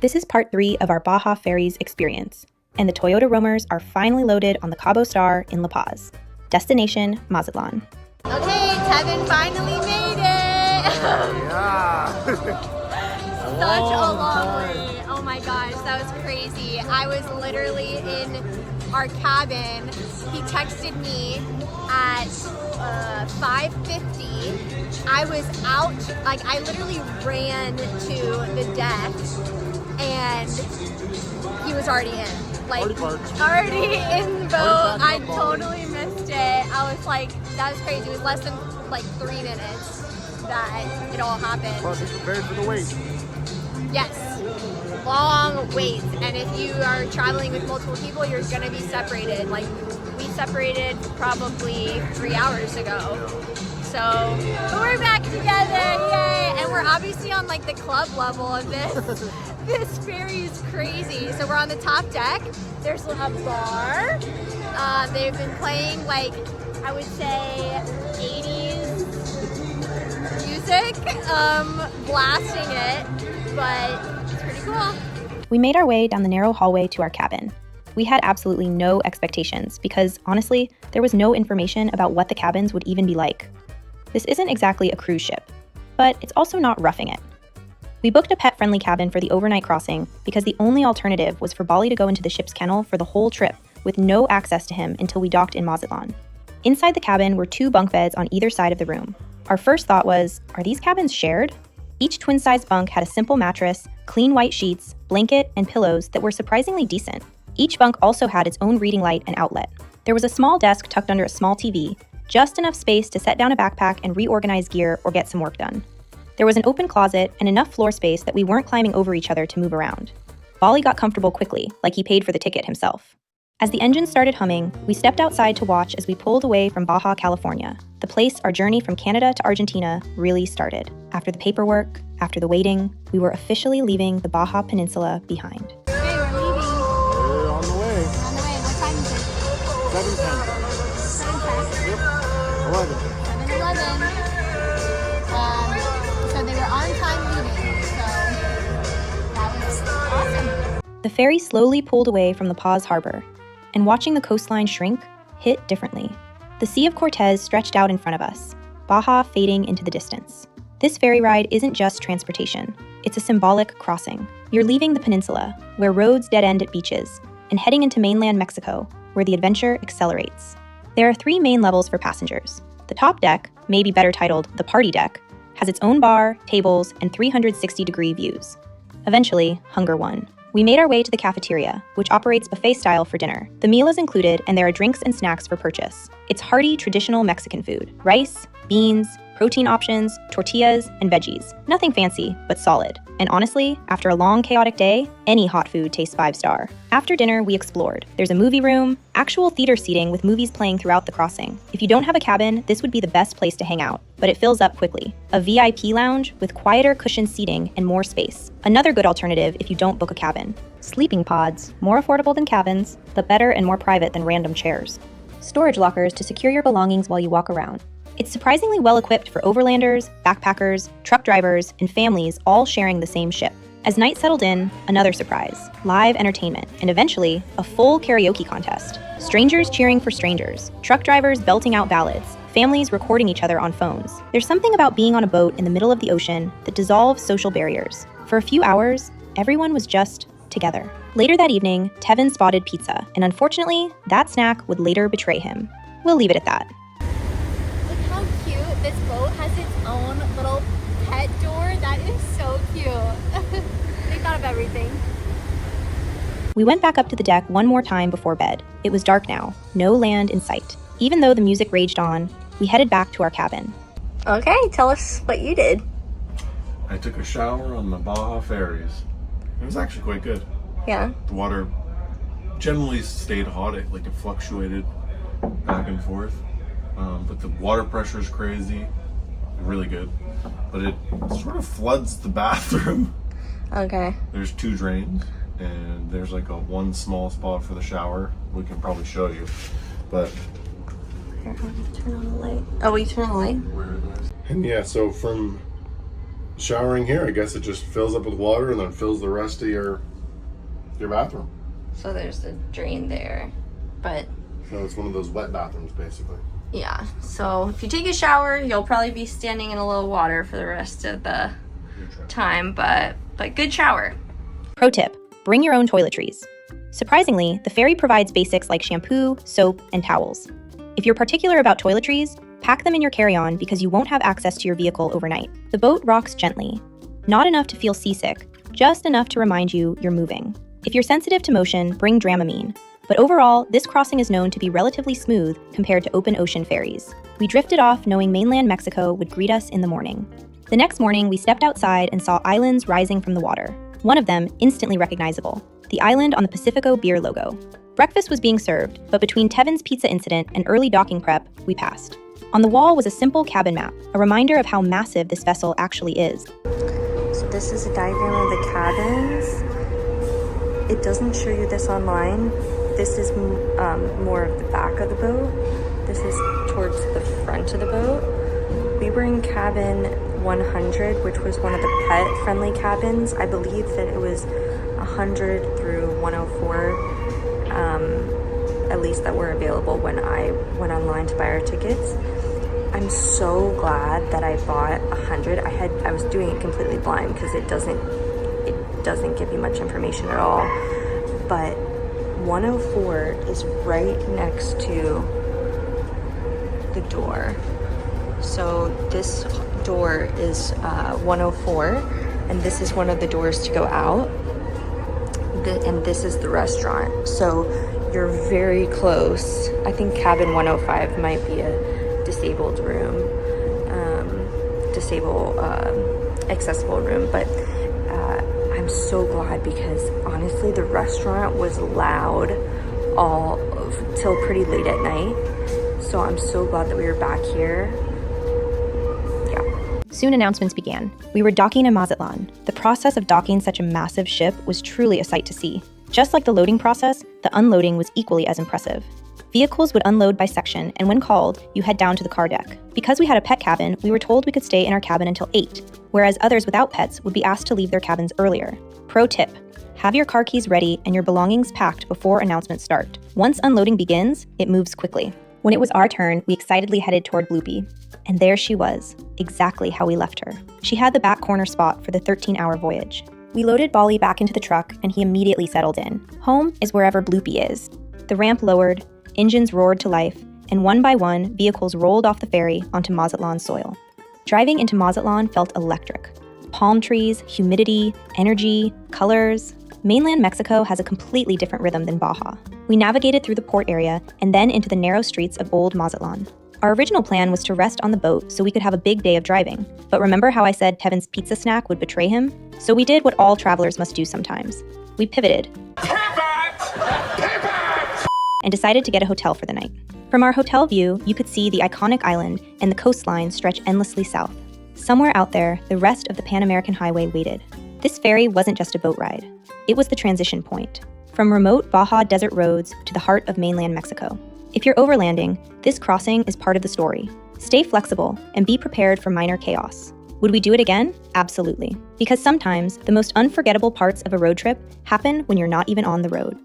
This is part 3 of our Baja Ferries experience, and the Toyota Roamers are finally loaded on the Cabo Star in La Paz. Destination, Mazatlán. Okay, Tevin finally made it! Yeah! Such a long way. Oh my gosh, that was crazy. I was literally in our cabin. He texted me at 5:50. I was out, like I literally ran to the deck and he was already in. Like, already in the boat. I totally missed it. I was like, that was crazy. It was less than like 3 minutes that it all happened. Plus, it's prepared for the wait. Yes, long waits. And if you are traveling with multiple people, you're gonna be separated. Like, we separated probably 3 hours ago. So, but we're back together, yay! And we're obviously on like the club level of this. This ferry is crazy. So we're on the top deck. There's a bar. They've been playing like, I would say 80s music, blasting it, but it's pretty cool. We made our way down the narrow hallway to our cabin. We had absolutely no expectations because, honestly, there was no information about what the cabins would even be like. This isn't exactly a cruise ship, but it's also not roughing it. We booked a pet-friendly cabin for the overnight crossing because the only alternative was for Bali to go into the ship's kennel for the whole trip with no access to him until we docked in Mazatlán. Inside the cabin were 2 bunk beds on either side of the room. Our first thought was, are these cabins shared? Each twin-sized bunk had a simple mattress, clean white sheets, blanket, and pillows that were surprisingly decent. Each bunk also had its own reading light and outlet. There was a small desk tucked under a small TV, just enough space to set down a backpack and reorganize gear or get some work done. There was an open closet and enough floor space that we weren't climbing over each other to move around. Bali got comfortable quickly, like he paid for the ticket himself. As the engine started humming, we stepped outside to watch as we pulled away from Baja, California, the place our journey from Canada to Argentina really started. After the paperwork, after the waiting, we were officially leaving the Baja Peninsula behind. Okay, we're leaving. We're on the way. On the way. What time is it? 7:10. 7:10. Yep. 11. 7:11. So they were on time leaving, so that was awesome. The ferry slowly pulled away from the Paz harbor, and watching the coastline shrink hit differently. The Sea of Cortez stretched out in front of us, Baja fading into the distance. This ferry ride isn't just transportation, it's a symbolic crossing. You're leaving the peninsula, where roads dead end at beaches, and heading into mainland Mexico, where the adventure accelerates. There are 3 main levels for passengers. The top deck, maybe better titled the party deck, has its own bar, tables, and 360-degree views. Eventually, hunger won. We made our way to the cafeteria, which operates buffet style for dinner. The meal is included, and there are drinks and snacks for purchase. It's hearty, traditional Mexican food: rice, beans, protein options, tortillas, and veggies. Nothing fancy, but solid. And honestly, after a long, chaotic day, any hot food tastes 5-star. After dinner, we explored. There's a movie room, actual theater seating with movies playing throughout the crossing. If you don't have a cabin, this would be the best place to hang out, but it fills up quickly. A VIP lounge with quieter cushioned seating and more space. Another good alternative if you don't book a cabin. Sleeping pods, more affordable than cabins, but better and more private than random chairs. Storage lockers to secure your belongings while you walk around. It's surprisingly well equipped for overlanders, backpackers, truck drivers, and families all sharing the same ship. As night settled in, another surprise: live entertainment, and eventually, a full karaoke contest. Strangers cheering for strangers, truck drivers belting out ballads, families recording each other on phones. There's something about being on a boat in the middle of the ocean that dissolves social barriers. For a few hours, everyone was just together. Later that evening, Tevin spotted pizza, and unfortunately, that snack would later betray him. We'll leave it at that. Look how cute. This boat has its own little pet door. That is so cute. They thought of everything. We went back up to the deck one more time before bed. It was dark now, no land in sight. Even though the music raged on, we headed back to our cabin. Okay, tell us what you did. I took a shower on the Baja ferries. It was actually quite good. Yeah. The water generally stayed hot. It fluctuated back and forth. But the water pressure is crazy, really good. But it sort of floods the bathroom. Okay. There's 2 drains, and there's like one small spot for the shower. We can probably show you, but Here, turn on the light. Oh, will you turn on the light? and yeah, so from showering here, I guess it just fills up with water and then fills the rest of your bathroom. So there's a drain there, but So it's one of those wet bathrooms, basically. yeah. So if you take a shower, you'll probably be standing in a little water for the rest of the time, but good shower. Pro tip, bring your own toiletries. Surprisingly, the ferry provides basics like shampoo, soap, and towels. If you're particular about toiletries, pack them in your carry-on because you won't have access to your vehicle overnight. The boat rocks gently. Not enough to feel seasick, just enough to remind you you're moving. If you're sensitive to motion, bring Dramamine. But overall, this crossing is known to be relatively smooth compared to open ocean ferries. We drifted off knowing mainland Mexico would greet us in the morning. The next morning, we stepped outside and saw islands rising from the water. One of them instantly recognizable, the island on the Pacifico beer logo. Breakfast was being served, but between Tevin's pizza incident and early docking prep, we passed. On the wall was a simple cabin map, a reminder of how massive this vessel actually is. So this is a diagram of the cabins. It doesn't show you this online. This is more of the back of the boat. This is towards the front of the boat. We were in cabin 100, which was one of the pet-friendly cabins. I believe that it was 100 through 104, at least that were available when I went online to buy our tickets. I'm so glad that I bought 100. I was doing it completely blind because it doesn't give you much information at all. But 104 is right next to the door. So this door is 104, and this is one of the doors to go out. And this is the restaurant. So you're very close. I think cabin 105 might be a disabled room, accessible room, but I'm so glad because honestly the restaurant was loud till pretty late at night. So I'm so glad that we were back here. Yeah. Soon announcements began. We were docking in Mazatlán. The process of docking such a massive ship was truly a sight to see. Just like the loading process, the unloading was equally as impressive. Vehicles would unload by section, and when called, you head down to the car deck. Because we had a pet cabin, we were told we could stay in our cabin until 8, whereas others without pets would be asked to leave their cabins earlier. Pro tip, have your car keys ready and your belongings packed before announcements start. Once unloading begins, it moves quickly. When it was our turn, we excitedly headed toward Bloopy. And there she was, exactly how we left her. She had the back corner spot for the 13-hour voyage. We loaded Bali back into the truck, and he immediately settled in. Home is wherever Bloopy is. The ramp lowered, engines roared to life, and one by one, vehicles rolled off the ferry onto Mazatlan soil. Driving into Mazatlan felt electric. Palm trees, humidity, energy, colors. Mainland Mexico has a completely different rhythm than Baja. We navigated through the port area and then into the narrow streets of Old Mazatlan. Our original plan was to rest on the boat so we could have a big day of driving. But remember how I said Tevin's pizza snack would betray him? So we did what all travelers must do sometimes. We pivoted. And decided to get a hotel for the night. From our hotel view, you could see the iconic island and the coastline stretch endlessly south. Somewhere out there, the rest of the Pan American Highway waited. This ferry wasn't just a boat ride. It was the transition point, from remote Baja desert roads to the heart of mainland Mexico. If you're overlanding, this crossing is part of the story. Stay flexible and be prepared for minor chaos. Would we do it again? Absolutely. Because sometimes the most unforgettable parts of a road trip happen when you're not even on the road.